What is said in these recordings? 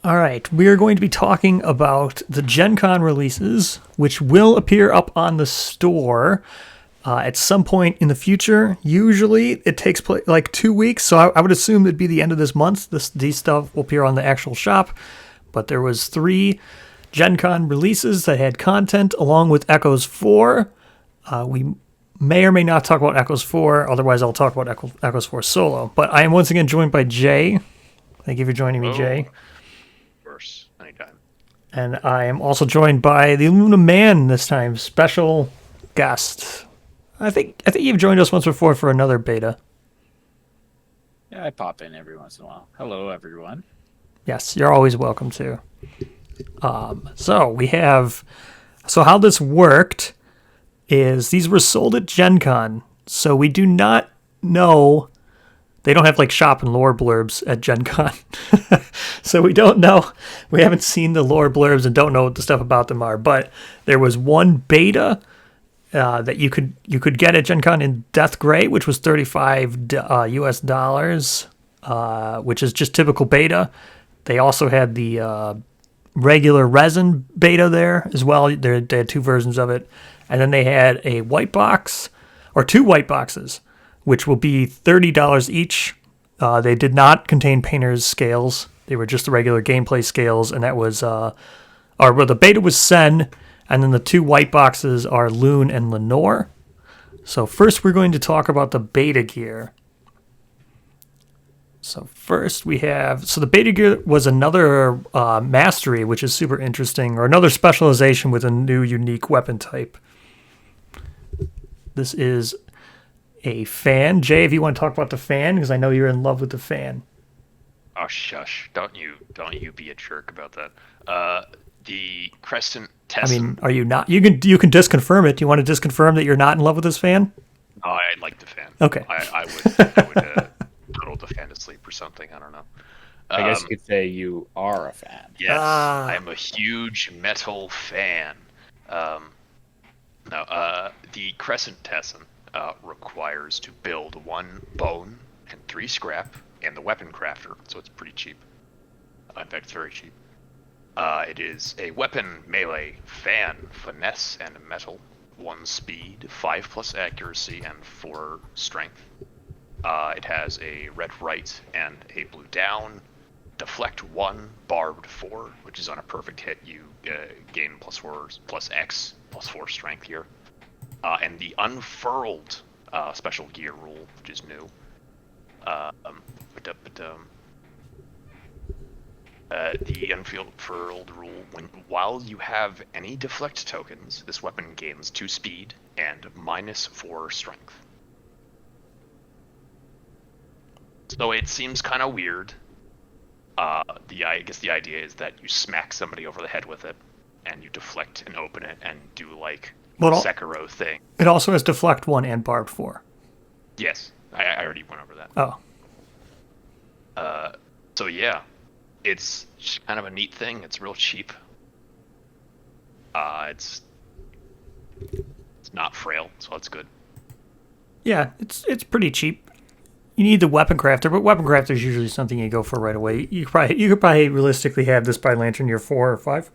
All right, we are going to be talking about the GenCon releases, which will appear up on the store at some point in the future. Usually, it takes like 2 weeks, so I would assume it'd be the end of this month. These stuff will appear on the actual shop, but there was 3 GenCon releases that had content along with Echoes 4. We may or may not talk about Echoes 4, otherwise I'll talk about Echoes 4 solo. But I am once again joined by Jay. Thank you for joining me, Jay. Anytime. And I am also joined by the Lune man this time, special guest. I think you've joined us once before for another beta. Yeah, I pop in every once in a while. Hello, everyone. Yes, you're always welcome to. So how this worked is these were sold at GenCon, so we do not know. They don't have like shop and lore blurbs at GenCon. So we don't know. We haven't seen the lore blurbs and don't know what the stuff about them are. But there was one beta that you could get at GenCon in Death Gray, which was $35 US, which is just typical beta. They also had the regular resin beta there as well. They had 2 versions of it. And then they had a white box, or 2 white boxes, which will be $30 each. They did not contain painter's scales. They were just the regular gameplay scales, and that was, the beta was Sen, and then the 2 white boxes are Lune and Lenore. So first we're going to talk about the beta gear. So first the beta gear was another mastery, which is super interesting, or another specialization with a new unique weapon type. This is a fan. Jay, if you want to talk about the fan, because I know you're in love with the fan. Oh shush! Don't you be a jerk about that. The Crescent Tessin. I mean, are you not? You can disconfirm it. Do you want to disconfirm that you're not in love with this fan? Oh, I like the fan. Okay. I would cuddle the fan to sleep or something. I don't know. I guess you could say you are a fan. Yes, I'm a huge metal fan. The Crescent Tessin requires to build 1 bone and 3 scrap and the weapon crafter, so it's pretty cheap. In fact, it's very cheap. It is a weapon melee fan, finesse and metal, 1 speed, 5+ accuracy, and 4 strength. It has a red right and a blue down, deflect 1, barbed 4, which is on a perfect hit. You gain plus X plus 4 strength here. And the unfurled special gear rule, which is new. The unfurled rule, while you have any deflect tokens, this weapon gains 2 speed and -4 strength. So it seems kind of weird. I guess the idea is that you smack somebody over the head with it, and you deflect and open it and do like Sekiro thing. It also has deflect 1 and barbed 4. Yes, I already went over that. Oh. So yeah, it's kind of a neat thing. It's real cheap. It's not frail, so that's good. Yeah, it's pretty cheap. You need the weapon crafter, but weapon crafter is usually something you go for right away. You could probably realistically have this by Lantern year 4 or 5.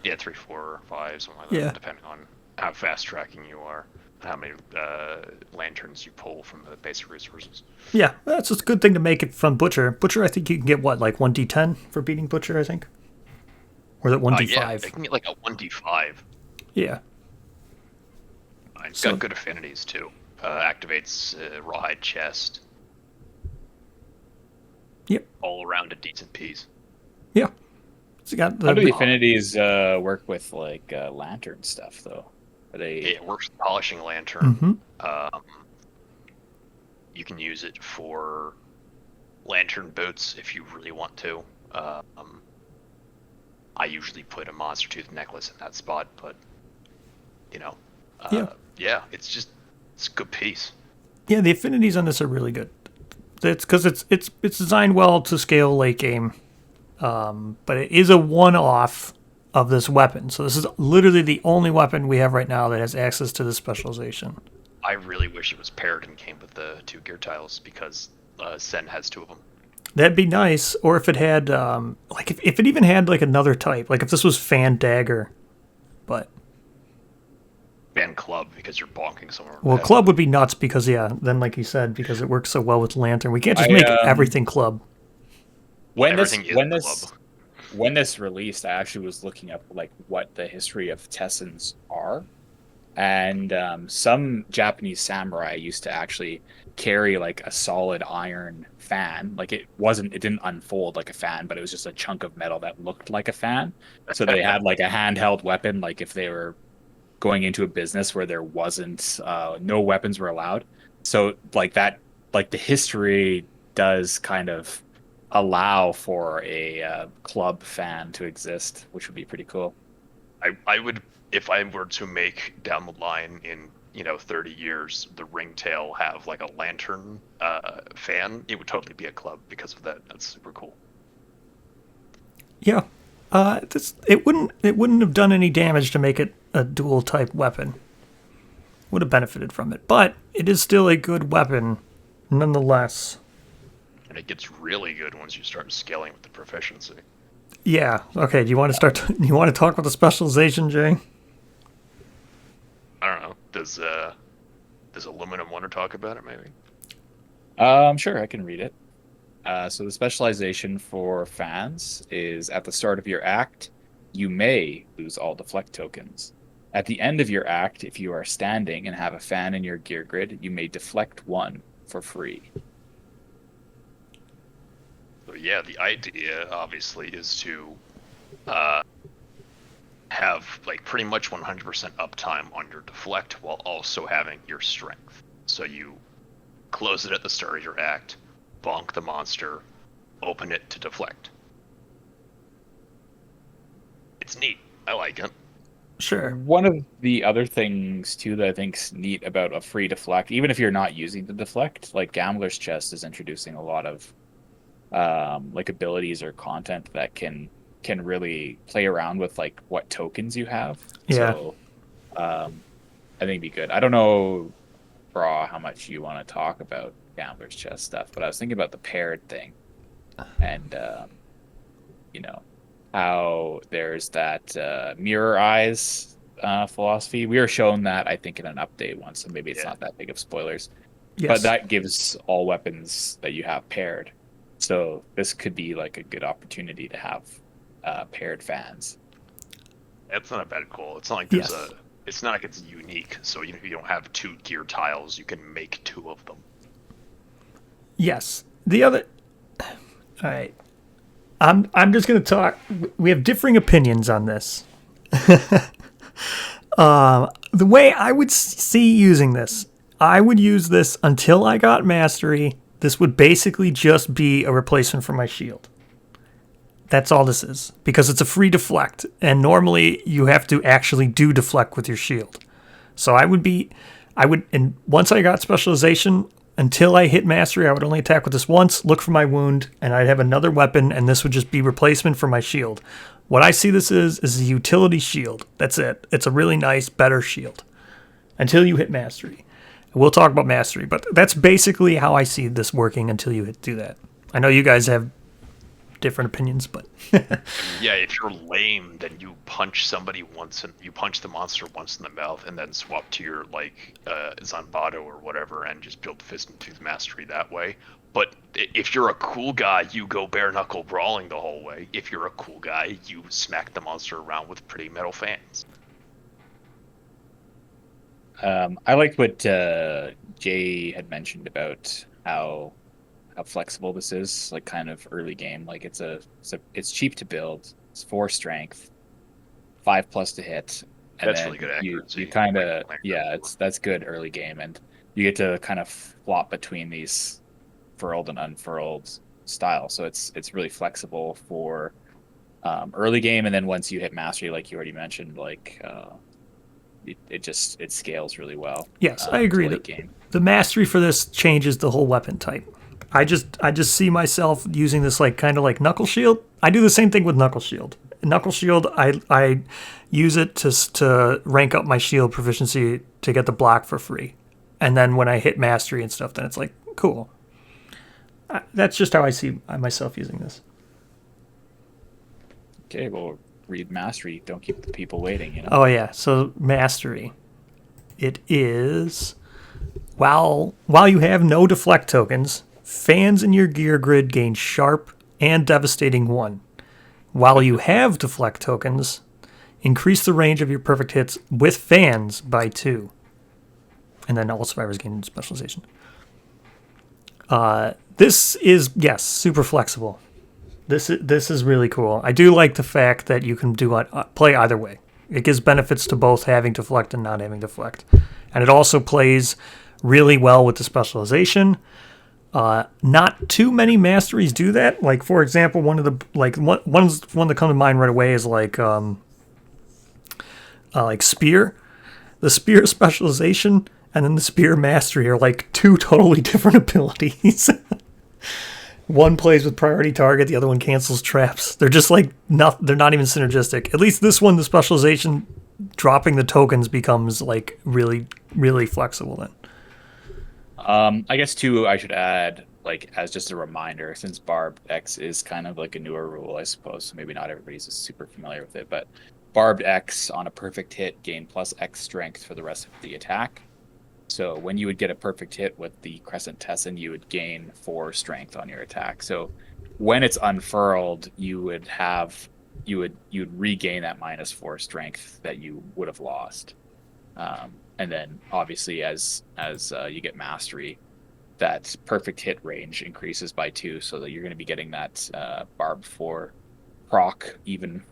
Yeah, 3, 4, or 5, something like that, depending on how fast tracking you are, how many lanterns you pull from the basic resources. Yeah, that's a good thing to make it from Butcher. Butcher, I think you can get like 1d10 for beating Butcher, I think? Or is it 1d5? Yeah, they can get like a 1d5. Yeah. It's got good affinities too. Activates Rawhide Chest. Yep. All around a decent piece. Yeah. It's got How do the affinities work with like lantern stuff though? It works with polishing lantern. Mm-hmm. You can use it for lantern boots if you really want to. I usually put a monster tooth necklace in that spot, but yeah, it's a good piece. Yeah, the affinities on this are really good. It's because it's designed well to scale late game, but it is a one-off of this weapon. So this is literally the only weapon we have right now that has access to this specialization. I really wish it was paired and came with the 2 gear tiles because Sen has 2 of them. That'd be nice. Or if it had, like, if it even had, like, another type. Like, if this was fan dagger. But, Ban club because you're bonking somewhere. well, club would be nuts because, yeah, then, like you said, because it works so well with lantern. We can't just I, make everything club. Everything is a club. When this released, I actually was looking up like what the history of Tessens are, and some Japanese samurai used to actually carry like a solid iron fan. Like it didn't unfold like a fan, but it was just a chunk of metal that looked like a fan. So they had like a handheld weapon, like if they were going into a business where there wasn't no weapons were allowed. So like that, like the history does kind of allow for a club fan to exist, which would be pretty cool. I would, if I were to make down the line in 30 years the ringtail have like a lantern fan, it would totally be a club because of that. That's super cool. Yeah. It wouldn't have done any damage to make it a dual type weapon. Would have benefited from it, but it is still a good weapon nonetheless. And it gets really good once you start scaling with the proficiency. Yeah. Okay. Do you want to start? You want to talk about the specialization, Jay? I don't know. Does Aluminum want to talk about it? Maybe. Sure, I can read it. So the specialization for fans is at the start of your act, you may lose all deflect tokens. At the end of your act, if you are standing and have a fan in your gear grid, you may deflect one for free. So yeah, the idea obviously is to have like pretty much 100% uptime on your deflect while also having your strength. So you close it at the start of your act, bonk the monster, open it to deflect. It's neat. I like it. Sure. One of the other things too that I think's neat about a free deflect, even if you're not using the deflect, like Gambler's Chest is introducing a lot of like abilities or content that can really play around with like what tokens you have. Yeah. So I think it'd be good. I don't know, Bra, how much you want to talk about Gambler's Chest stuff, but I was thinking about the paired thing, and how there's that mirror eyes philosophy. We were shown that, I think, in an update once, so maybe it's not that big of spoilers. Yes. But that gives all weapons that you have paired. So this could be like a good opportunity to have paired fans. That's not a bad goal. It's not like there's it's not like it's unique. So if you don't have 2 gear tiles, you can make 2 of them. Yes. The other. All right. I'm just gonna talk. We have differing opinions on this. The way I would see using this, I would use this until I got mastery. This would basically just be a replacement for my shield. That's all this is, because it's a free deflect, and normally you have to actually do deflect with your shield. So and once I got specialization, until I hit mastery, I would only attack with this once, look for my wound, and I'd have another weapon, and this would just be replacement for my shield. What I see this is a utility shield. That's it. It's a really nice, better shield. Until you hit mastery. We'll talk about mastery, but that's basically how I see this working until you do that. I know you guys have different opinions, but yeah, if you're lame, then you punch somebody once, and you punch the monster once in the mouth, and then swap to your Zanbato or whatever, and just build Fist and Tooth Mastery that way. But if you're a cool guy, you go bare knuckle brawling the whole way. If you're a cool guy, you smack the monster around with pretty metal fans. I liked what Jay had mentioned about how flexible this is, like kind of early game. Like it's cheap to build. It's 4 strength, 5+ to hit. And that's then really good accuracy. You kind of that's good early game, and you get to kind of flop between these furled and unfurled style. So it's really flexible for early game, and then once you hit mastery, like you already mentioned, like it scales really well. Yes, I agree. The mastery for this changes the whole weapon type. I just see myself using this like kind of like Knuckle Shield. I do the same thing with Knuckle Shield. Knuckle Shield, I use it to rank up my shield proficiency to get the block for free. And then when I hit mastery and stuff, then it's like, cool. That's just how I see myself using this. Okay, well, read mastery. Don't keep the people waiting. You know. Oh yeah, so mastery. It is while you have no deflect tokens, fans in your gear grid gain sharp and devastating 1. While you have deflect tokens, increase the range of your perfect hits with fans by 2. And then all survivors gain specialization. This is, yes, super flexible. This is really cool. I do like the fact that you can play either way. It gives benefits to both having deflect and not having deflect. And it also plays really well with the specialization. Not too many masteries do that. Like, for example, one that come to mind right away is like spear. The spear specialization and then the spear mastery are like two totally different abilities. One plays with priority target, the other one cancels traps. They're just like they're not even synergistic. At least this one, the specialization dropping the tokens becomes like really, really flexible then. I guess too, I should add, like, as just a reminder, since Barbed X is kind of like a newer rule, I suppose, so maybe not everybody's super familiar with it, but Barbed X on a perfect hit gain plus X strength for the rest of the attack. So when you would get a perfect hit with the Crescent Tessin, you would gain 4 strength on your attack. So when it's unfurled, you'd regain that -4 strength that you would have lost. And then obviously as you get mastery, that perfect hit range increases by 2, so that you're going to be getting that Barb 4 proc even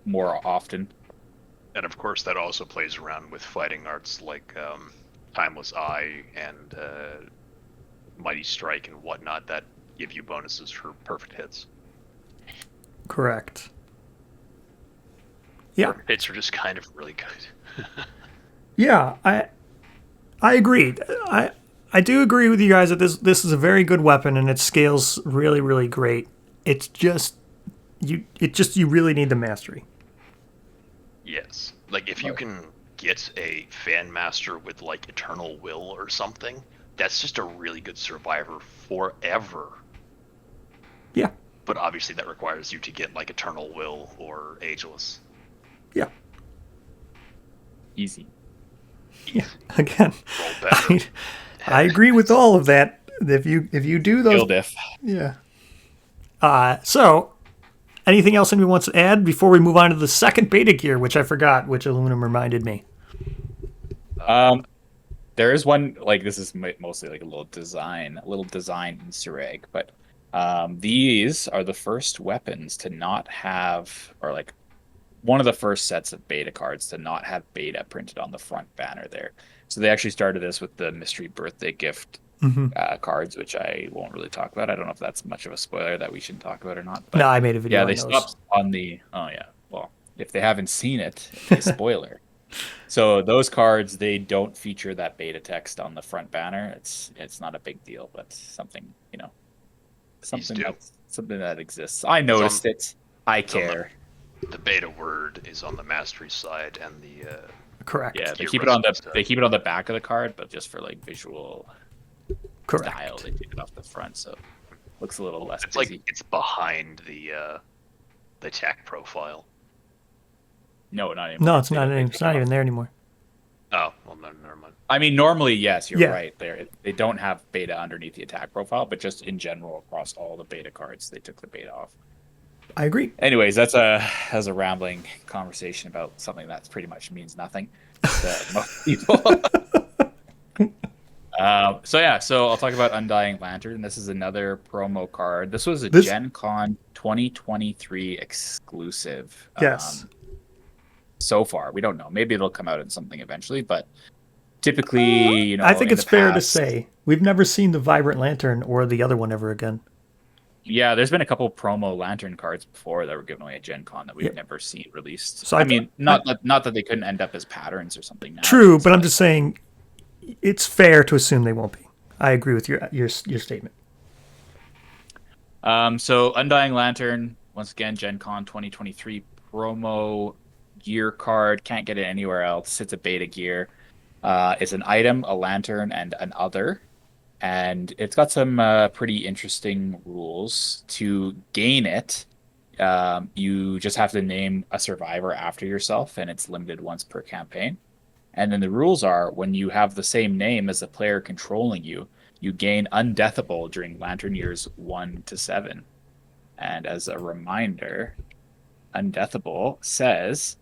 more often. And of course, that also plays around with fighting arts like Timeless Eye and Mighty Strike and whatnot that give you bonuses for perfect hits. Correct. Yeah. Perfect hits are just kind of really good. Yeah, I agree. I do agree with you guys that this is a very good weapon and it scales really, really great. It's just you really need the mastery. Yes. Like if you can get a fan master with like Eternal Will or something, that's just a really good survivor forever. Yeah. But obviously that requires you to get like Eternal Will or Ageless. Yeah. Easy. Yeah. Again, I agree with all of that. If you do those, diff. Yeah. So anything else anyone wants to add before we move on to the second beta gear, which I forgot, which Aluminum reminded me? There is one, like, this is mostly like a little design Easter egg, but these are the first weapons to not have, or like one of the first sets of beta cards to not have beta printed on the front banner there. So they actually started this with the mystery birthday gift cards, which I won't really talk about. I don't know if that's much of a spoiler that we should talk about or not. But no, I made a video. Yeah, on they those. stopped on the. Oh yeah, well, if they haven't seen it, it's a spoiler. So those cards, they don't feature that beta text on the front banner. It's not a big deal, but something something that exists. I noticed it. I care. The beta word is on the mastery side, and the correct. Yeah, they keep it on the back of the card, but just for like visual style, they take it off the front, so it looks a little less. It's busy. Like it's behind the attack profile. No, not anymore. No, it's not. It's not even there anymore. Oh, well, never mind. I mean, normally, yes, you're right. They don't have beta underneath the attack profile, but just in general across all the beta cards, they took the beta off. I agree. Anyways, that's a rambling conversation about something that pretty much means nothing to most people. So I'll talk about Undying Lantern. This is another promo card. This was a GenCon 2023 exclusive. Yes. So far, we don't know. Maybe it'll come out in something eventually, but typically, I think it's fair to say we've never seen the Vibrant Lantern or the other one ever again. Yeah, there's been a couple promo Lantern cards before that were given away at Gen Con that we've never seen released. So I mean, not that they couldn't end up as patterns or something now. True, but I'm just saying it's fair to assume they won't be. I agree with your statement. So Undying Lantern, once again, Gen Con 2023 promo gear card. Can't get it anywhere else. It's a beta gear. It's an item, a lantern, and an other. and it's got some pretty interesting rules. To gain it, you just have to name a survivor after yourself, and it's limited once per campaign. And then the rules are when you have the same name as the player controlling you, you gain undeathable during Lantern years 1 to 7. And as a reminder, undeathable says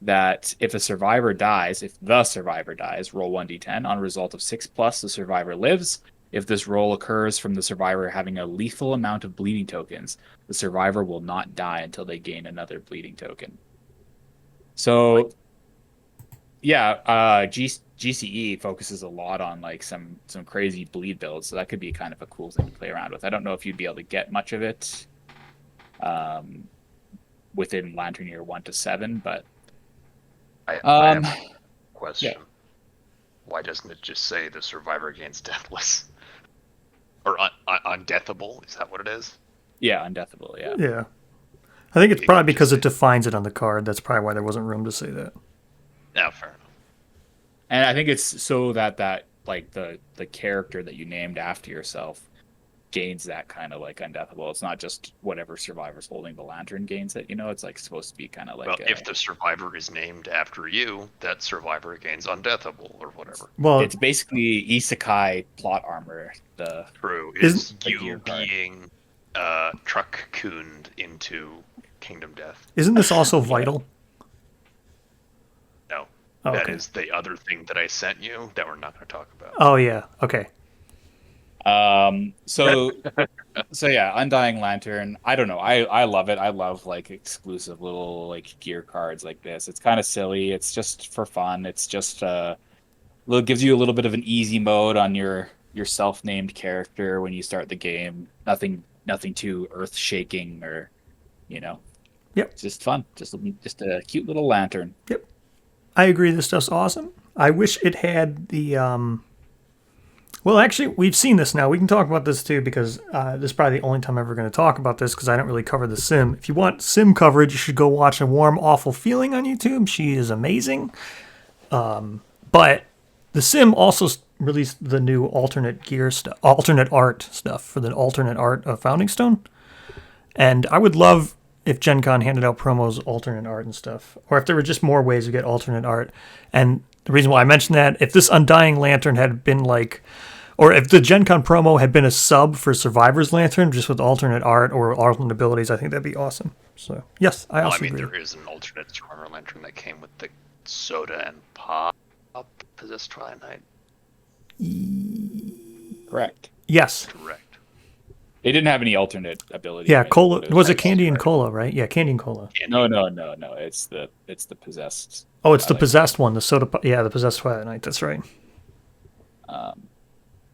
that if the survivor dies, roll 1d10. On a result of 6 plus, the survivor lives. If this roll occurs from the survivor having a lethal amount of bleeding tokens, the survivor will not die until they gain another bleeding token. So, yeah, GCE focuses a lot on like some crazy bleed builds, so that could be kind of a cool thing to play around with. I don't know if you'd be able to get much of it within Lantern Year 1 to 7, but I have a yeah. question. Why doesn't it just say the survivor gains deathless? Or undeathable? Is that what it is? Yeah, undeathable, yeah. Yeah. I think it's probably because it defines it on the card. That's probably why there wasn't room to say that. Yeah, fair enough. And I think it's so that like the character that you named after yourself gains that kind of like undeathable. It's not just whatever survivor's holding the lantern gains it, it's like supposed to be kind of like well, if the survivor is named after you, that survivor gains undeathable or whatever. Well, it's basically isekai plot armor. The true is you gear card. being truck-cooned into Kingdom Death. Isn't this also vital? No. Oh, that okay. is the other thing that I sent you that we're not going to talk about. Oh yeah. Okay. So yeah, Undying Lantern. I don't know. I love it. I love like exclusive little like gear cards like this. It's kind of silly. It's just for fun. It's just gives you a little bit of an easy mode on your self-named character when you start the game. Nothing too earth-shaking or Yep. It's just fun. Just a cute little lantern. Yep. I agree. This stuff's awesome. I wish it had the Well, actually, we've seen this now. We can talk about this too because this is probably the only time I'm ever going to talk about this because I don't really cover the sim. If you want sim coverage, you should go watch A Warm Awful Feeling on YouTube. She is amazing. But the sim also released the new alternate art stuff for the alternate art of Founding Stone. And I would love if GenCon handed out promos, alternate art and stuff, or if there were just more ways to get alternate art. And the reason why I mentioned that, if this Undying Lantern had been like, or if the GenCon promo had been a sub for Survivor's Lantern, just with alternate art or alternate abilities, I think that'd be awesome. So, yes, I also agree. There is an alternate Survivor Lantern that came with the soda and pop Possessed Twilight Night. Correct. Yes. Correct. They didn't have any alternate ability. Yeah, cola. Was it candy and cola, right? Yeah, candy and cola. No. It's the possessed. Oh, it's the possessed one. The soda. Yeah, the Possessed Twilight Night. That's right.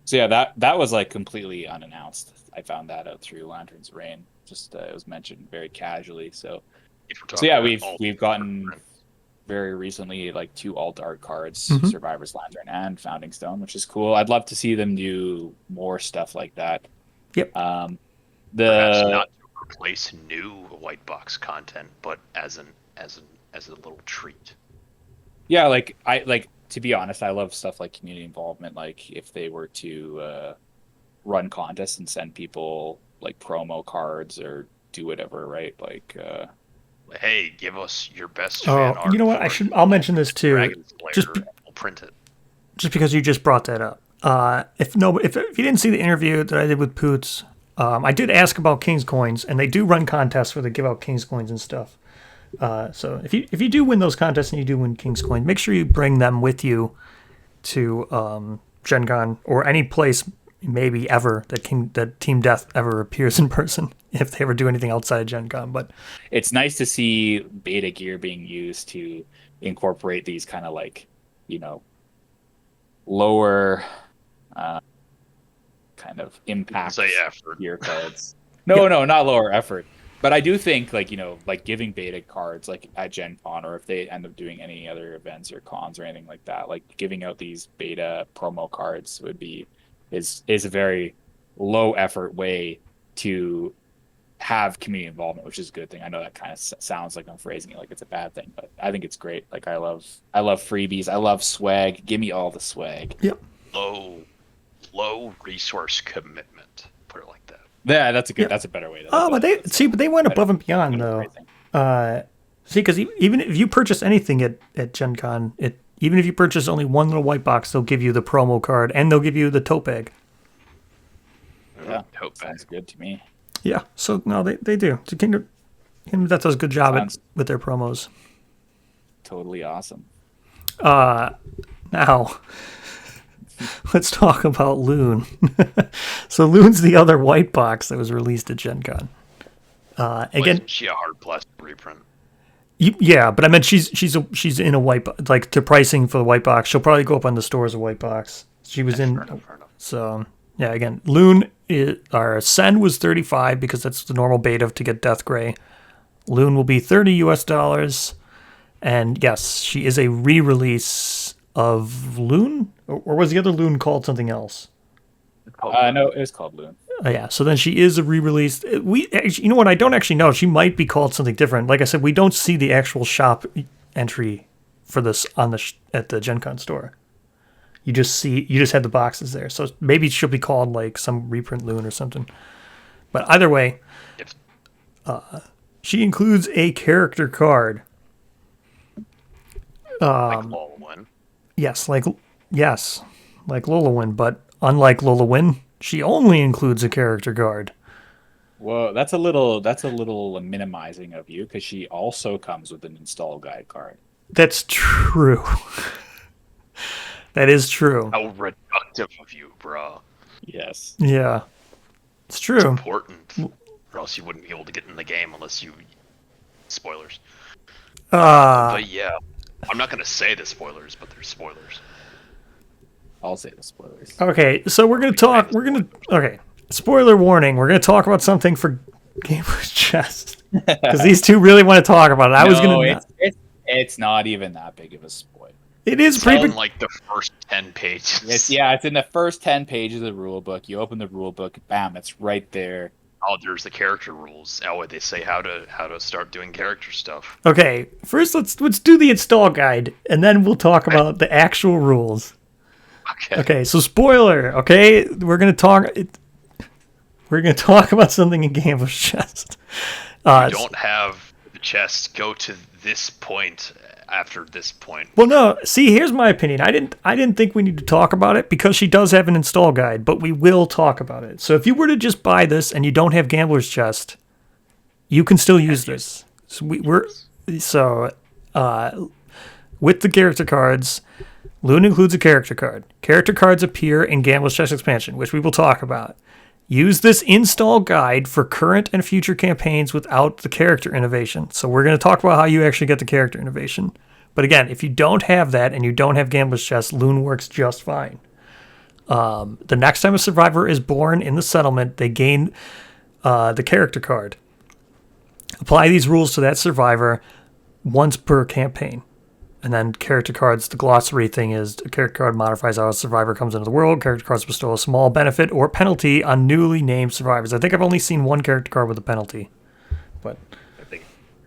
So yeah, that was like completely unannounced. I found that out through Lantern's Reign. Just it was mentioned very casually. So yeah, we've gotten very recently like 2 alt art cards, Survivor's Lantern and Founding Stone, which is cool. I'd love to see them do more stuff like that. Yep. Perhaps not to replace new white box content, but as a little treat. Yeah, to be honest, I love stuff like community involvement. Like if they were to run contests and send people like promo cards or do whatever, right? Like, hey, give us your best fan art. You know what? I'll mention this too. We'll print it. Just because you just brought that up. If you didn't see the interview that I did with Poots, I did ask about King's Coins, and they do run contests where they give out King's Coins and stuff. So if you do win those contests and you do win King's Coin, make sure you bring them with you to GenCon or any place maybe ever that Team Death ever appears in person, if they ever do anything outside of GenCon. But it's nice to see beta gear being used to incorporate these kind of like, lower kind of impact gear cards. No, not lower effort. But I do think like giving beta cards like at GenCon, or if they end up doing any other events or cons or anything like that, like giving out these beta promo cards is a very low effort way to have community involvement, which is a good thing. I know that kind of sounds like I'm phrasing it like it's a bad thing, but I think it's great. Like I love freebies. I love swag. Give me all the swag. Yep. low resource commitment. Put it like that. Yeah, that's a better way. But they went above and beyond though. Because even if you purchase anything at Gen Con, even if you purchase only one little white box, they'll give you the promo card and they'll give you the tote bag. Yeah, sounds good to me. Yeah, so no, they do. So Kingdom that does a good job with their promos. Totally awesome. Now, let's talk about Lune. So Lune's the other white box that was released at Gen Con. Again, Wasn't she a hard plastic reprint? Yeah, but I meant she's in a white like to pricing for the white box. She'll probably go up on the store as a white box. She was in. Fair enough. So yeah, again, Lune our Send was $35 because that's the normal beta to get Death Gray. Lune will be $30 US, and yes, she is a re-release of Lune, or was the other Lune called something else? No, it was called Lune. Yeah, so then she is a re-release. You know what? I don't actually know. She might be called something different. Like I said, we don't see the actual shop entry for this on at the Gen Con store. You just have the boxes there. So maybe she'll be called like some reprint Lune or something. But either way, she includes a character card. Like Lolawin. Yes, like Lolawin, but unlike Lolawin, she only includes a character card. Well, that's a little minimizing of you because she also comes with an install guide card. That's true. That is true. How reductive of you, bro. Yes. Yeah. It's true. It's important. Or else you wouldn't be able to get in the game unless you... Spoilers. But yeah. I'm not going to say the spoilers, but they're spoilers. I'll say the spoilers. Okay, so okay. Spoiler warning, we're going to talk about something for Gamer's Chest. Because these two really want to talk about it. It's not even that big of a spoiler. It is it's pretty in like the first 10 pages. It's in the first 10 pages of the rule book. You open the rule book, bam, it's right there. Oh, there's the character rules. Oh, they say how to start doing character stuff. Okay, first let's do the install guide, and then we'll talk about the actual rules. Okay, so spoiler. Okay, we're gonna talk about something in Gamer's Chest. If you don't have the chest, go to this point. After this point. Well, no. See, here's my opinion. I didn't think we need to talk about it because she does have an install guide, but we will talk about it. So if you were to just buy this and you don't have Gambler's Chest, you can still use this. So with the character cards, Lune includes a character card. Character cards appear in Gambler's Chest expansion, which we will talk about. Use this install guide for current and future campaigns without the character innovation. So we're going to talk about how you actually get the character innovation. But again, if you don't have that and you don't have Gambler's Chest, Lune works just fine. The next time a survivor is born in the settlement, they gain the character card. Apply these rules to that survivor once per campaign. And then character cards, the glossary thing is a character card modifies how a survivor comes into the world. Character cards bestow a small benefit or penalty on newly named survivors. I think I've only seen one character card with a penalty. But I think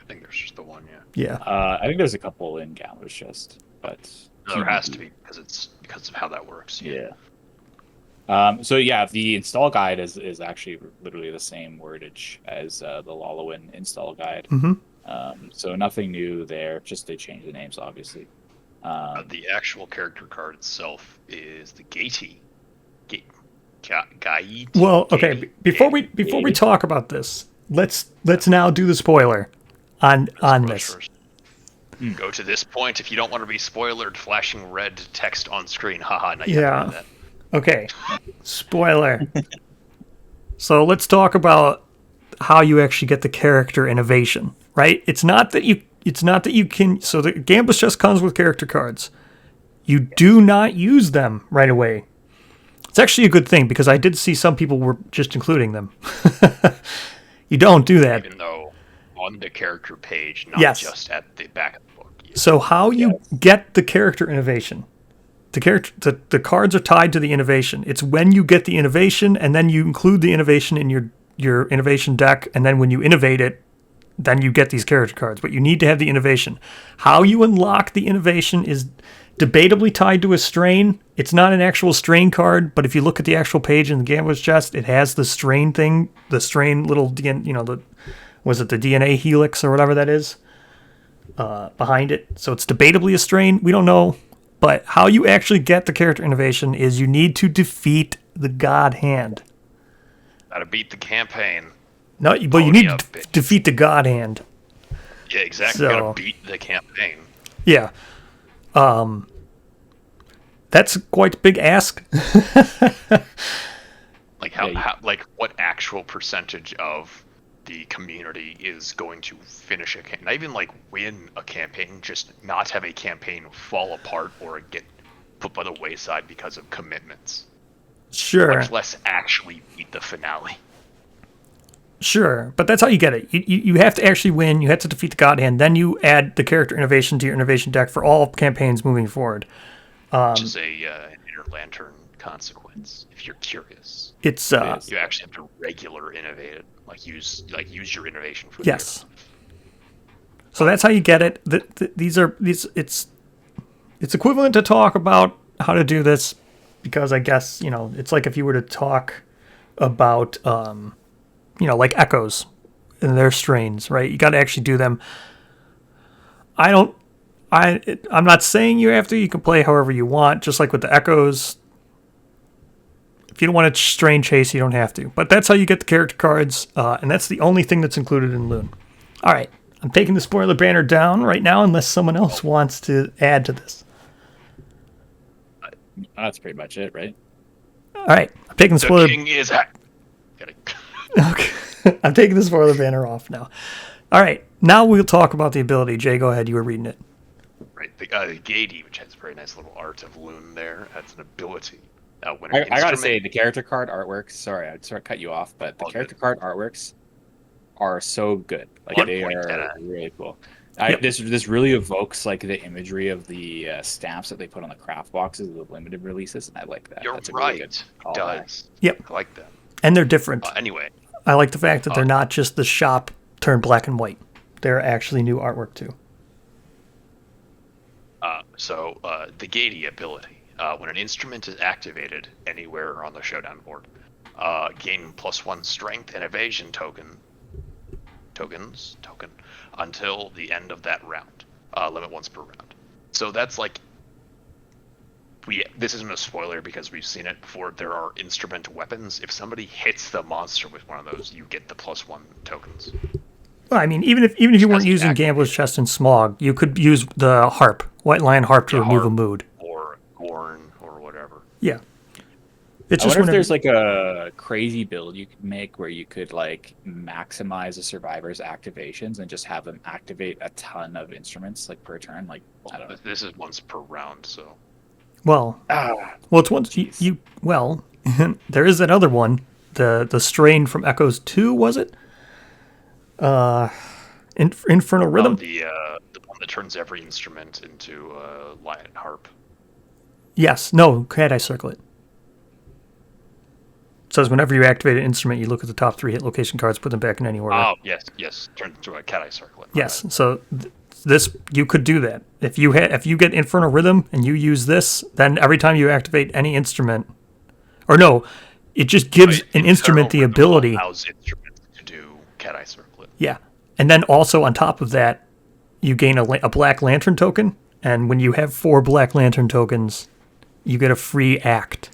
there's just the one, yeah. I think there's a couple in Gambler's Chest, but there has to be because of how that works. Yeah. So yeah, the install guide is actually literally the same wordage as the Lolawin install guide. Mm-hmm. So nothing new there. Just they changed the names, obviously. The actual character card itself is the guide. Well, okay. Before we talk about this, let's now do the spoiler on this. First. Go to this point if you don't want to be spoilered. Flashing red text on screen. Haha. Not yet. Yeah. Okay. Spoiler. So let's talk about how you actually get the character innovation. Right? It's not that you can. So the Gambler's Chest comes with character cards. You do not use them right away. It's actually a good thing because I did see some people were just including them. You don't do that. Even though on the character page, not just at the back of the book. Yes. So how you get the character innovation? The cards are tied to the innovation. It's when you get the innovation, and then you include the innovation in your innovation deck, and then when you innovate it, then you get these character cards. But you need to have the innovation. How you unlock the innovation is debatably tied to a strain. It's not an actual strain card, but if you look at the actual page in the Gambler's Chest, it has the strain thing, the strain little, was it the DNA helix or whatever that is, behind it. So it's debatably a strain. We don't know. But how you actually get the character innovation is you need to defeat the God Hand. Gotta beat the campaign. No, but you need to defeat the God Hand. Yeah, exactly. So, Gotta beat the campaign. Yeah. That's quite a big ask. Like like what actual percentage of the community is going to finish a campaign? Not even like win a campaign, just not have a campaign fall apart or get put by the wayside because of commitments. Sure. Much less actually beat the finale. Sure, but that's how you get it. You have to actually win. You have to defeat the God Hand. Then you add the character innovation to your innovation deck for all campaigns moving forward. Which is an Inner Lantern consequence, if you're curious. It's you actually have to regular innovate it, use your innovation for yes. So that's how you get it. It's equivalent to talk about how to do this, because I guess it's like if you were to talk about like echoes and their strains, right? You got to actually do them. I'm not saying you have to. You can play however you want, just like with the echoes. If you don't want to strain chase, you don't have to. But that's how you get the character cards, and that's the only thing that's included in Lune. All right, I'm taking the spoiler banner down right now, unless someone else wants to add to this. That's pretty much it, right? All right, I'm taking the spoiler. King is Okay, I'm taking the spoiler banner off now. All right, now we'll talk about the ability. Jay, go ahead. You were reading it. Right, the Gady, which has a very nice little art of Lune there, that's an ability. I gotta say, the character card artworks. Sorry, I sort of cut you off, but the character card artworks are so good. Like they are really cool. This really evokes like the imagery of the stamps that they put on the craft boxes of the limited releases, and I like that. You're That's right. Really good it does. Yep. I like that. And they're different. Anyway. I like the fact that they're not just the shop turned black and white. They're actually new artwork too. So the Gady ability. When an instrument is activated anywhere on the showdown board, gain +1 strength and evasion token until the end of that round. Limit once per round. So that's like this isn't a spoiler because we've seen it before. There are instrument weapons. If somebody hits the monster with one of those, you get the +1 tokens. Well, I mean, even if you weren't using Gambler's Chest and Smog, you could use the harp, White Lion harp, to remove a mood. Or Gorn, or whatever. Yeah. I wonder if there's like a crazy build you could make where you could like maximize a survivor's activations and just have them activate a ton of instruments like per turn. Like I don't know. This is once per round, so. Well, it's once you there is that other one, the strain from Echoes 2, was it? Infernal Rhythm. The one that turns every instrument into lion harp. Yes. No. Had I circle it? It says whenever you activate an instrument, you look at the top 3 hit location cards, put them back in any order. Oh yes. Turn into a cat eye circle it. Yes. So this you could do that if you get Infernal Rhythm and you use this, then every time you activate any instrument, or no, it just gives an instrument the ability. Allows instruments to do cat eye circlet. Yeah, and then also on top of that, you gain a Black Lantern token, and when you have 4 Black Lantern tokens, you get a free act.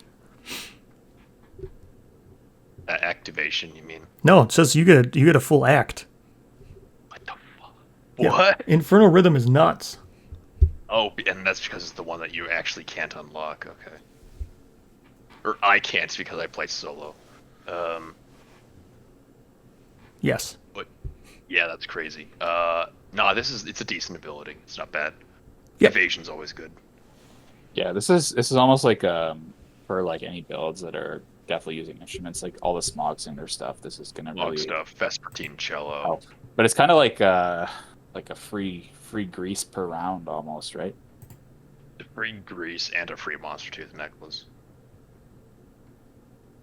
Activation, you mean? No, it says you get a full act. What the fuck? Yeah. What? Infernal Rhythm is nuts. Oh, and that's because it's the one that you actually can't unlock. Okay. Or I can't because I play solo. Yes. But yeah, that's crazy. It's a decent ability. It's not bad. Yep. Evasion's always good. Yeah, this is almost like for like any builds that are definitely using instruments, like all the Smog Cinder stuff. This is gonna really stuff, Vespertine cello. help. But it's kind of like a free grease per round almost, right? A free grease and a free monster tooth necklace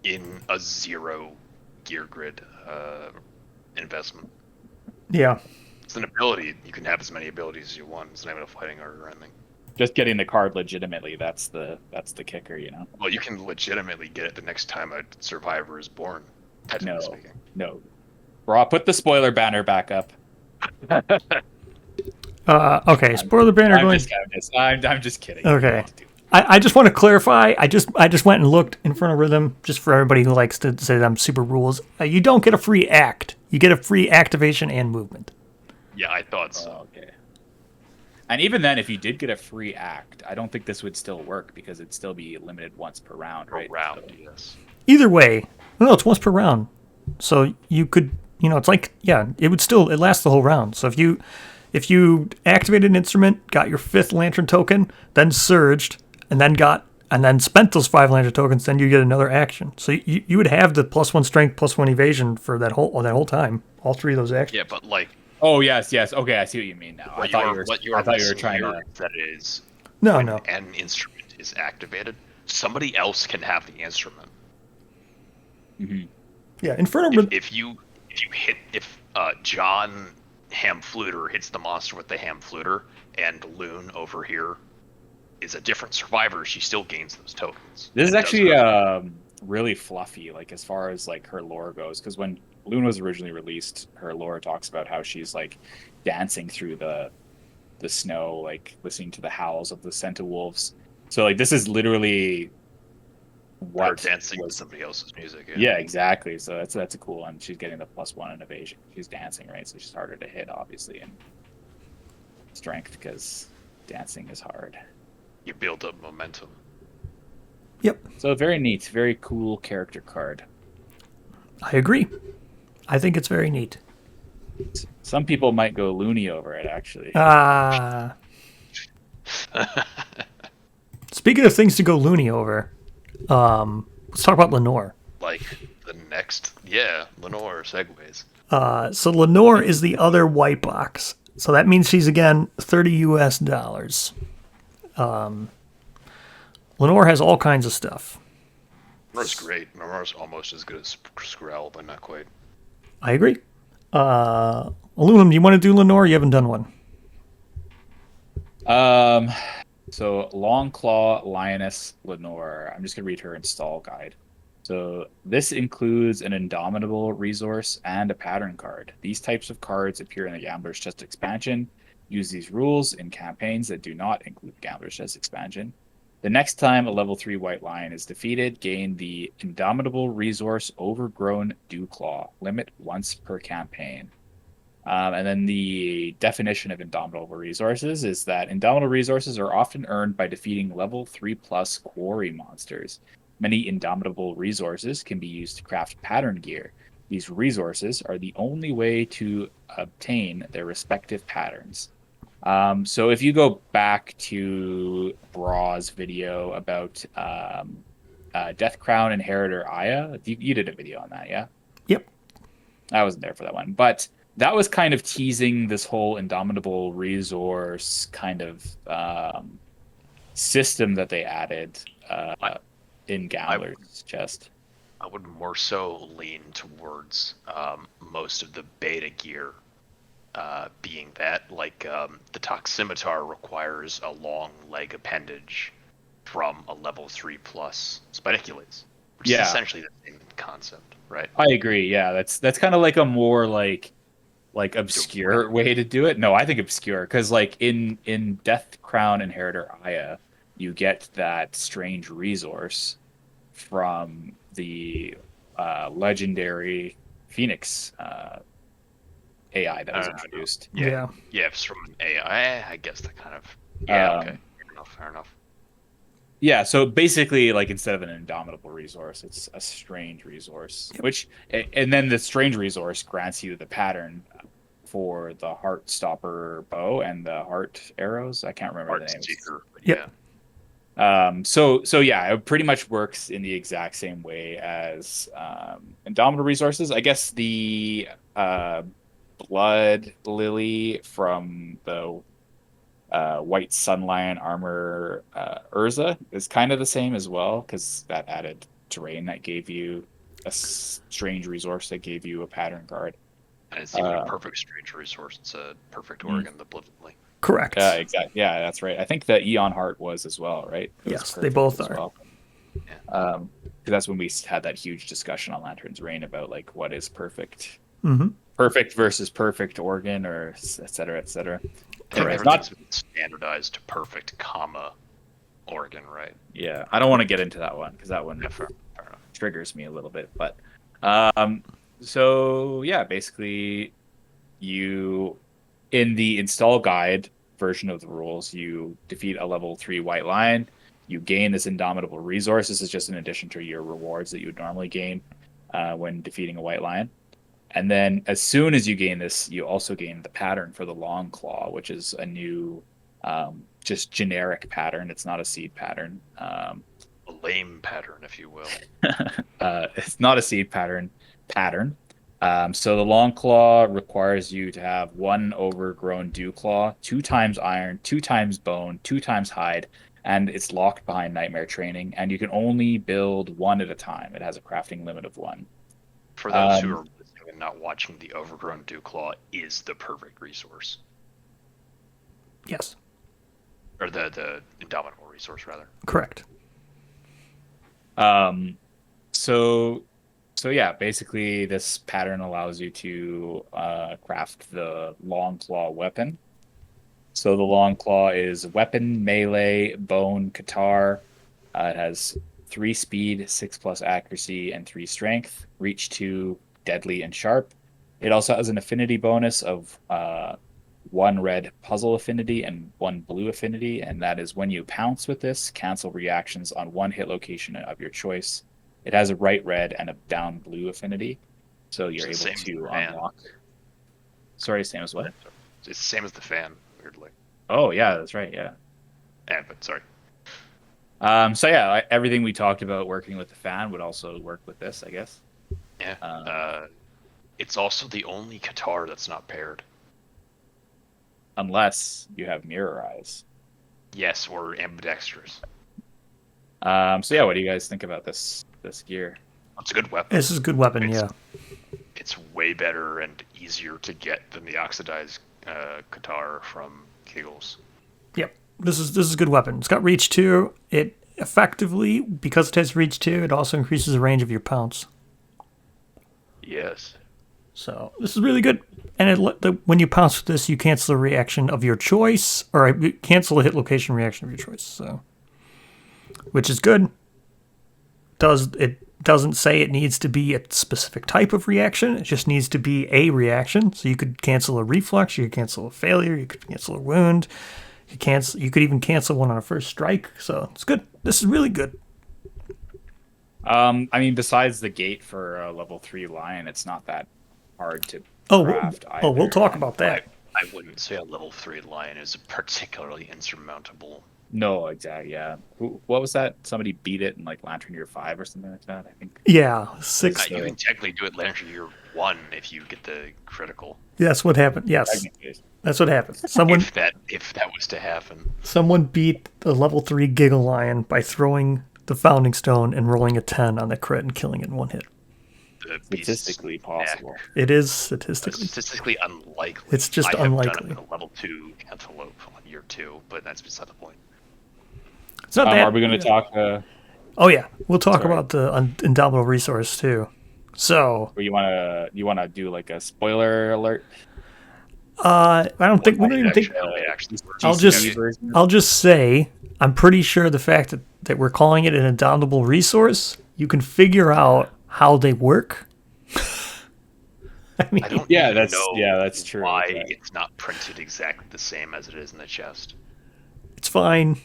in a 0 gear grid investment. Yeah. It's an ability. You can have as many abilities as you want. It's not even a fighting art or anything. just getting the card legitimately, that's the kicker, you know. Well, you can legitimately get it the next time a survivor is born, technically No, speaking. no. Raw, put the spoiler banner back up. Okay, spoiler banner I'm going. I'm just kidding. You don't Okay. have to do it. I just want to clarify. I just went and looked in front of Rhythm, just for everybody who likes to say them super rules. You don't get a free act. You get a free activation and movement. Yeah, I thought so. Oh, okay. And even then, if you did get a free act, I don't think this would still work because it'd still be limited once per round, right? Round, So, yes. Either way, no, it's once per round. So you could, it's like, yeah, it lasts the whole round. So if you activated an instrument, got your 5th lantern token, then surged, and then spent those 5 lantern tokens, then you get another action. So you would have the +1 strength, +1 evasion for that whole time. All 3 of those actions. Yeah, but like. oh yes. Okay, I see what you mean now. What you are missing trying here to. is that is No, when no. an instrument is activated, somebody else can have the instrument. Mm-hmm. Yeah, Inferno. If John Hamfluter hits the monster with the Hamfluter, and Lune over here is a different survivor, she still gains those tokens. This is and actually does her- really fluffy, like as far as like her lore goes. Because when Lune was originally released, her lore talks about how she's like dancing through the snow, like listening to the howls of the Centiwolves. So like this is literally her what dancing with was. somebody else's music. Yeah, exactly. So that's a cool one. She's getting the +1 in evasion. She's dancing, right? So she's harder to hit, obviously, and strength because dancing is hard. You build up momentum. Yep, So very neat, very cool character card. I agree. I think it's very neat. Some people might go loony over it, actually. Speaking of things to go loony over, let's talk about Lenore. Like the next, Lenore segues. So Lenore is the other white box. So that means she's again $30. Lenore has all kinds of stuff. Lenore's great. Lenore's almost as good as Skrell, but not quite. I agree. Aluminum, do you want to do Lenore? You haven't done one. So Longclaw Lioness Lenore. I'm just gonna read her install guide. So this includes an Indomitable resource and a pattern card. These types of cards appear in the Gambler's Chest expansion. Use these rules in campaigns that do not include the Gambler's Chest expansion. The next time a level 3 White Lion is defeated, gain the Indomitable resource Overgrown Dewclaw. Limit once per campaign. And then the definition of Indomitable resources is that Indomitable resources are often earned by defeating level 3+ quarry monsters. Many Indomitable resources can be used to craft pattern gear. These resources are the only way to obtain their respective patterns. So if you go back to Braw's video about Death Crown Inheritor Aya, you did a video on that, yeah? Yep. I wasn't there for that one, but that was kind of teasing this whole Indomitable resource kind of system that they added in Gambler's Chest. I would more so lean towards most of the beta gear being that, like the Toximitar requires a long leg appendage from a level 3+ Spidicules, which is essentially the same concept, right? I agree. Yeah, that's kind of like a more like obscure way to do it. No, I think obscure because like in Death Crown Inheritor Aya, you get that strange resource from the legendary Phoenix AI that was introduced. Yeah. Yeah, if it's from an AI, I guess that kind of okay. Fair enough. Yeah, so basically, like instead of an Indomitable resource, it's a strange resource, and then the strange resource grants you the pattern for the Heart Stopper bow and the Heart arrows. I can't remember the names. Seeker, Yep. Yeah. So yeah, it pretty much works in the exact same way as Indomitable resources. I guess the Blood Lily from the White Sun Lion armor Urza is kind of the same as well because that added terrain that gave you a strange resource that gave you a pattern card. And it's even a perfect strange resource. It's a perfect Oregon, the Blood Lily. Correct. Exactly. Yeah, that's right. I think the Eon Heart was as well, right? It was Yes, they perfect both as are. well. Yeah. 'Cause that's when we had that huge discussion on Lantern's Reign about like what is perfect, Hmm. perfect versus perfect organ, or et cetera, et cetera. Anyways, Everything's been standardized to perfect, comma, Oregon, right? yeah, I don't want to get into that one because that one Yeah, fair enough. triggers me a little bit. But um, so yeah, basically, you in the install guide version of the rules, you defeat a level 3 white lion. You gain this indomitable resource. This is just in addition to your rewards that you would normally gain when defeating a white lion. And then as soon as you gain this, you also gain the pattern for the long claw, which is a new, just generic pattern. It's not a seed pattern. A lame pattern, if you will. It's not a seed pattern. So the long claw requires you to have one overgrown dew claw, 2 times iron, 2 times bone, 2 times hide, and it's locked behind nightmare training. And you can only build one at a time. It has a crafting limit of one. For those who Um, are listening and not watching, the overgrown Dewclaw is the perfect resource. Yes, Or the indomitable resource, rather. correct. um, so so yeah, basically this pattern allows you to craft the long claw weapon. So the long claw is weapon, melee, bone, Qatar. It has 3 speed, 6+ accuracy, and 3 strength. Reach 2, deadly, and sharp. It also has an affinity bonus of 1 red puzzle affinity and 1 blue affinity, and that is when you pounce with this, cancel reactions on 1 hit location of your choice. It has a right red and a down blue affinity, so you're It's the able same as to the fan. unlock. Sorry, same as what? It's the same as the fan, weirdly. Oh yeah, that's right. Yeah. Yeah, but sorry. So yeah, everything we talked about working with the fan would also work with this, I guess. Yeah. Um, It's also the only Qatar that's not paired. Unless you have mirror eyes. Yes, or ambidextrous. So yeah, what do you guys think about this gear? It's a good weapon. This is a good weapon. It's- Yeah. It's way better and easier to get than the oxidized Qatar from Kegels. Yep. This is a good weapon. It's got reach 2. It effectively, because it has reach 2, it also increases the range of your pounce. Yes. So this is really good. And when you pounce with this, you cancel the reaction of your choice, or cancel the hit location reaction of your choice. So, which is good. It doesn't say it needs to be a specific type of reaction. It just needs to be a reaction. So you could cancel a reflux, you could cancel a failure, you could cancel a wound, you could even cancel one on a first strike. So it's good. This is really good. I mean, besides the gate for a level 3 lion, it's not that hard to craft we'll either. talk about that. I wouldn't say a level 3 lion is particularly insurmountable. No, exactly. Yeah. What was that? Somebody beat it in like Lantern Year 5 or something like that. I think. Yeah, 6. You can technically do it Lantern Year 1 if you get the critical. That's what happened. Yes, that's what happened. If that was to happen. Someone beat the level 3 Giggle Lion by throwing the Founding Stone and rolling a 10 on the crit and killing it in one hit. Statistically possible. It is statistically unlikely. It's just I have unlikely. done it with a level 2 Antelope on Year 2, but that's beside the point. It's not bad. Are we going to talk? Oh yeah, we'll talk about the Indomitable Resource too. So, or you want to do like a spoiler alert? I don't think we don't even think. I'll just say I'm pretty sure the fact that we're calling it an Indomitable Resource, you can figure out how they work. I don't that's true. Why it's not printed exactly the same as it is in the chest. It's fine.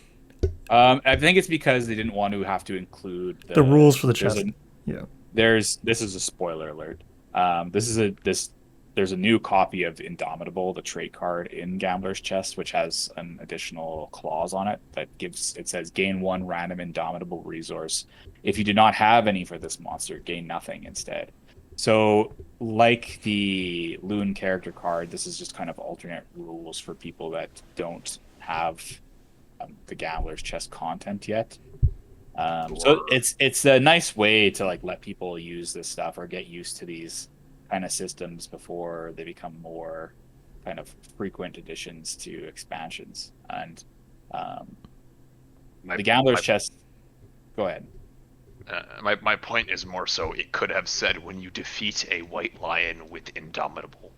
I think it's because they didn't want to have to include the rules for the chest. This is a spoiler alert. There's a new copy of Indomitable, the trait card in Gambler's Chest, which has an additional clause on it that says gain 1 random Indomitable resource. If you do not have any for this monster, gain nothing instead. So, like the Lune character card, this is just kind of alternate rules for people that don't have the Gambler's Chest content yet. So it's a nice way to like let people use this stuff or get used to these kind of systems before they become more kind of frequent additions to expansions. And the Gambler's Chest. Go ahead. My point is more so it could have said when you defeat a white lion with Indomitable.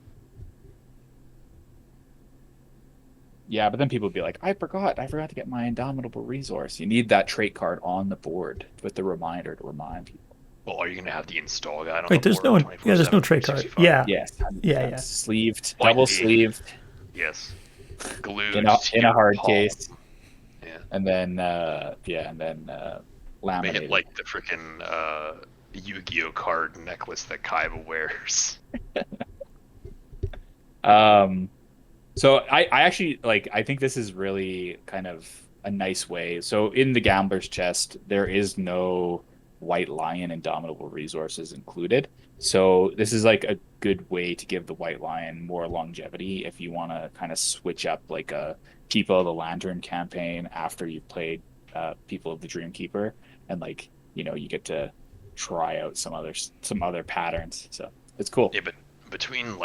Yeah, but then people would be like, I forgot to get my Indomitable resource. You need that trait card on the board with the reminder to remind people. Well, are you going to have the install guide on Wait, the there's board? there's no trait card. Yeah. Yes. Yeah. Sleeved, White double beam. sleeved. Yes. Glued in a hard palm. case. Yeah. And then laminated. Make it like the freaking Yu-Gi-Oh card necklace that Kaiba wears. So I actually I think this is really kind of a nice way. So in the Gambler's Chest, there is no White Lion Indomitable resources included. So this is like a good way to give the White Lion more longevity if you want to kind of switch up like a People of the Lantern campaign after you've played People of the Dreamkeeper, and you get to try out some other patterns. So it's cool. Yeah, but between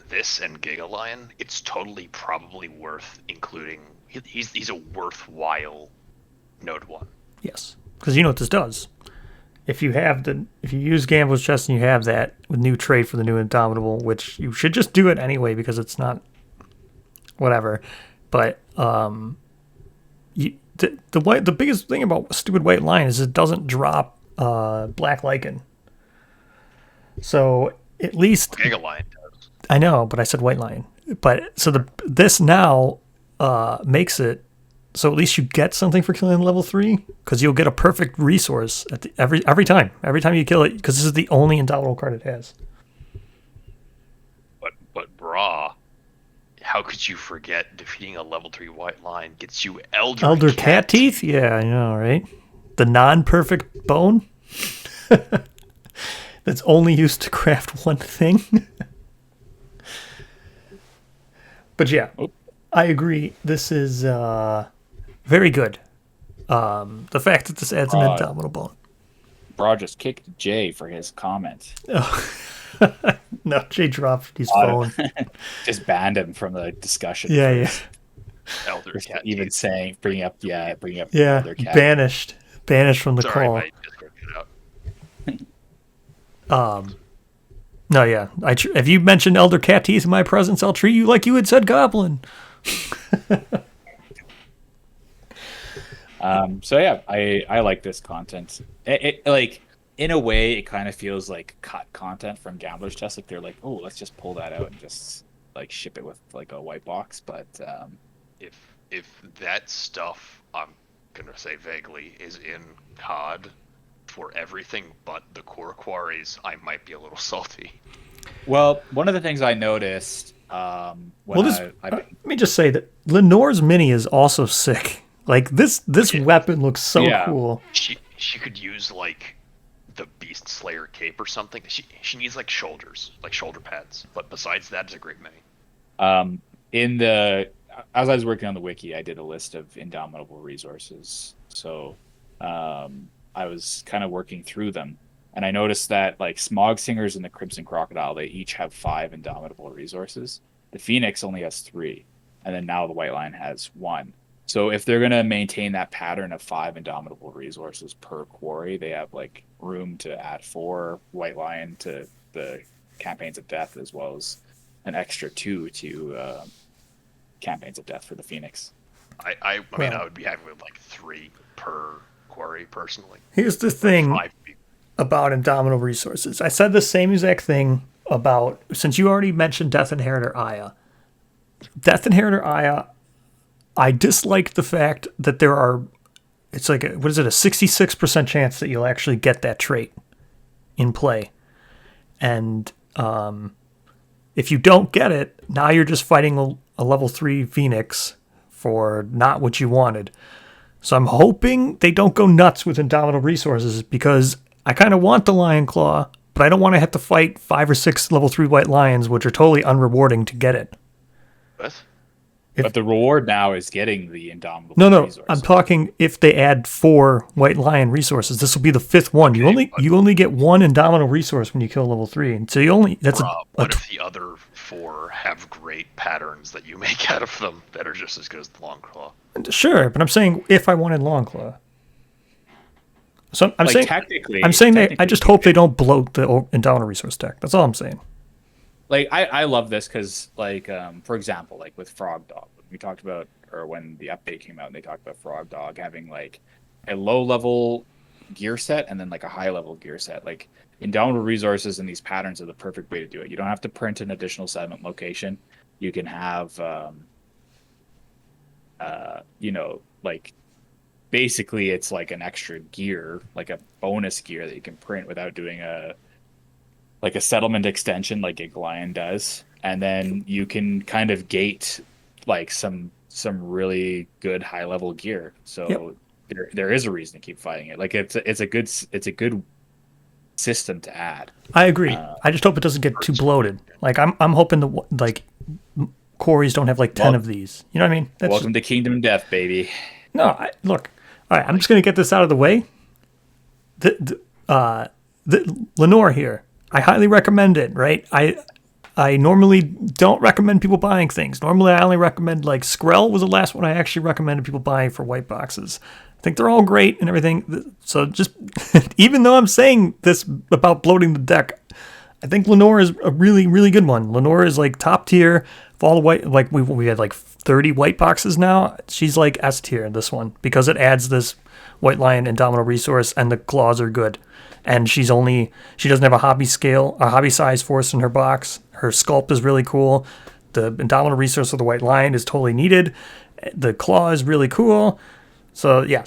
this and Giga Lion, it's totally probably worth including. He's a worthwhile Node 1. Yes, because you know what this does. If you use Gambler's Chest and you have that with new trait for the new Indomitable, which you should just do it anyway because it's not whatever. But the biggest thing about stupid White Lion is it doesn't drop Black Lichen. So at least Giga Lion does. I know, but I said White Lion. But so this now makes it so at least you get something for killing level 3 because you'll get a perfect resource at every time you kill it because this is the only Indomitable card it has. But brah, how could you forget defeating a level 3 White Lion gets you Elder Cat Teeth? Yeah, I know, right? The non-perfect bone that's only used to craft one thing. But yeah, I agree. This is very good. The fact that this adds an Indomitable bone. Bro just kicked Jay for his comment. Oh. No, Jay dropped his phone. Just banned him from the discussion. Yeah. Elder Cat even Teeth. saying bringing up Elder Cat. banished from the Sorry, call. my Discord cut out. No, yeah. If you mentioned Elder Cat Teeth in my presence, I'll treat you like you had said Goblin. So yeah, I like this content. It in a way, it kind of feels like cut content from Gambler's Chest. Like they're like, oh, let's just pull that out and just ship it with a white box. But if that stuff, I'm gonna say vaguely, is in COD for everything but the core quarries, I might be a little salty. Well, one of the things I noticed let me just say that Lenore's mini is also sick. This weapon looks so cool. She could use the Beast Slayer cape or something. She needs shoulders, shoulder pads. But besides that, it's a great mini. As I was working on the wiki, I did a list of Indomitable resources. So I was kind of working through them, and I noticed that Smog Singers and the Crimson Crocodile, they each have 5 Indomitable resources. The Phoenix only has 3, and then now the White Lion has 1. So if they're going to maintain that pattern of 5 Indomitable resources per quarry, they have room to add 4 White Lion to the Campaigns of Death, as well as an extra 2 to Campaigns of Death for the Phoenix. I mean, I would be happy with 3 per quarry personally. Here's the thing about Indomitable resources. I said the same exact thing about, since you already mentioned Death Inheritor Aya. Death Inheritor Aya, I dislike the fact that it's a 66% chance that you'll actually get that trait in play. And if you don't get it, now you're just fighting a level 3 Phoenix for not what you wanted. So I'm hoping they don't go nuts with Indomitable resources, because I kind of want the Lion Claw, but I don't want to have to fight 5 or 6 level 3 White Lions, which are totally unrewarding to get it. What? But the reward now is getting the Indomitable No, resource. I'm talking if they add 4 White Lion resources. This will be the 5th one. Okay, You only get 1 Indomitable resource when you kill level 3, and so you only what if the other 4 have great patterns that you make out of them that are just as good as the Longclaw? Sure, but I'm saying if I wanted Longclaw. So I'm saying that I just hope they don't bloat the Indomitable resource deck. That's all I'm saying. Like I love this because like for example, like with Frog Dog, we talked about, or when the update came out and they talked about Frog Dog having like a low level gear set and then like a high level gear set. Like Indomitable resources and these patterns are the perfect way to do it. You don't have to print an additional settlement location. You can have like basically it's like an extra gear, like a bonus gear that you can print without doing a settlement extension like Giggalion does, and then you can kind of gate like some really good high level gear. So there is a reason to keep fighting it. Like it's a good system to add. I agree. I just hope it doesn't get too bloated. Like I'm hoping quarries don't have like 10 of these. You know what I mean? Welcome to Kingdom Death, baby. No, look. All right, I'm just gonna get this out of the way. The Lenore here. I highly recommend it, right? I normally don't recommend people buying things. Normally, I only recommend, like, Skrell was the last one I actually recommended people buying for white boxes. I think they're all great and everything. So just, even though I'm saying this about bloating the deck, I think Lenore is a really, really good one. Lenore is, like, top tier. Of all the white, like, we had, like, 30 white boxes now. She's, like, S tier in this one because it adds this White Lion Indomitable resource and the claws are good. And she doesn't have a hobby size force in her box. Her sculpt is really cool. The Indomitable resource of the White Lion is totally needed. The claw is really cool. So yeah,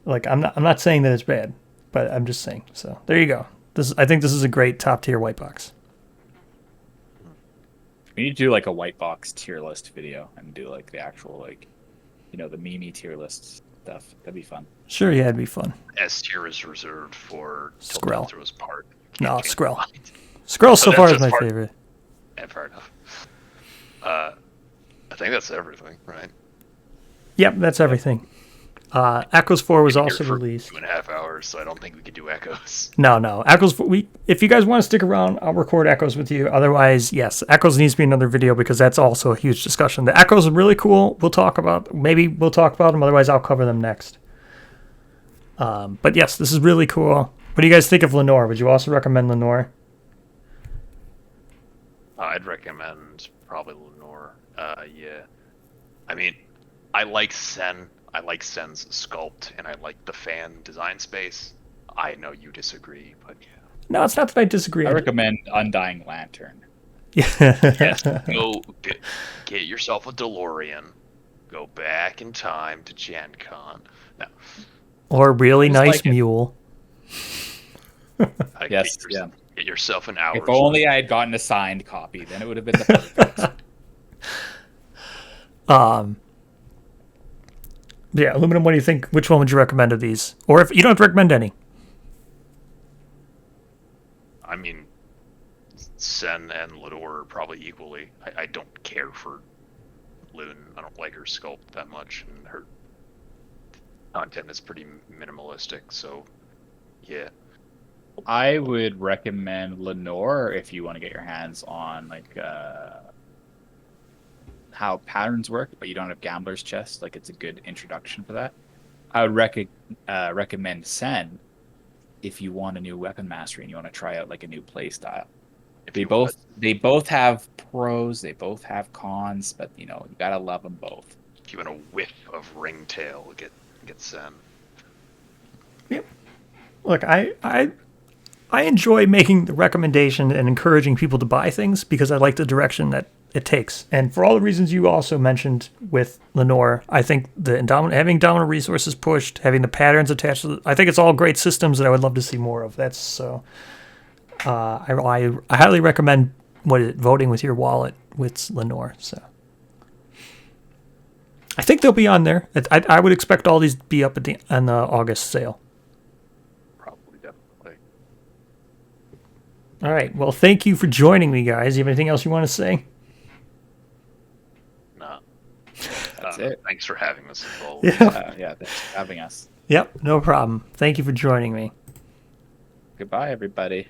like I'm not saying that it's bad, but I'm just saying. So there you go. I think this is a great top tier white box. We need to do like a white box tier list video and do like the actual like, the Mimi tier list stuff. That'd be fun. Sure, yeah, it'd be fun. S tier is reserved for Skrell. Through his part. No, Skrell. Skrell so far is my favorite. Yeah, fair enough. I think that's everything, right? Yep, that's everything. Echoes 4 was also released. 2.5 hours, so I don't think we could do Echoes. No. Echoes 4, if you guys want to stick around, I'll record Echoes with you. Otherwise, yes, Echoes needs to be another video because that's also a huge discussion. The Echoes are really cool. Maybe we'll talk about them. Otherwise, I'll cover them next. But yes, this is really cool. What do you guys think of Lenore? Would you also recommend Lenore? I'd recommend probably Lenore. Yeah. I mean, I like Sen. I like Sen's sculpt, and I like the fan design space. I know you disagree, but yeah. No, it's not that I disagree. I recommend Undying Lantern. Yes, go get yourself a DeLorean. Go back in time to GenCon. No. Or a really nice mule. Yes, Get yourself an hour. If only I had gotten a signed copy, then it would have been the perfect. Yeah, Aluminum, what do you think? Which one would you recommend of these? Or if you don't have to recommend any. I mean, Sen and Lenore are probably equally. I don't care for Lune. I don't like her sculpt that much, and her content is pretty minimalistic, so yeah. I would recommend Lenore if you want to get your hands on like how patterns work, but you don't have Gambler's Chest. Like it's a good introduction for that. I would recommend Sen if you want a new weapon mastery and you want to try out like a new play style. They both have pros, they both have cons, but you gotta love them both. If you want a whiff of Ringtail, get Sen. Yep. Look, I enjoy making the recommendation and encouraging people to buy things because I like the direction that it takes. And for all the reasons you also mentioned with Lenore, I think having Indomitable resources pushed, having the patterns attached to I think it's all great systems that I would love to see more of. That's so. I highly recommend voting with your wallet with Lenore. So I think they'll be on there. I would expect all these to be up on the August sale. Probably, definitely. All right. Well, thank you for joining me, guys. You have anything else you want to say? Nah. That's it. Thanks for having us involved. Yeah. Yeah, thanks for having us. Yep, no problem. Thank you for joining me. Goodbye, everybody.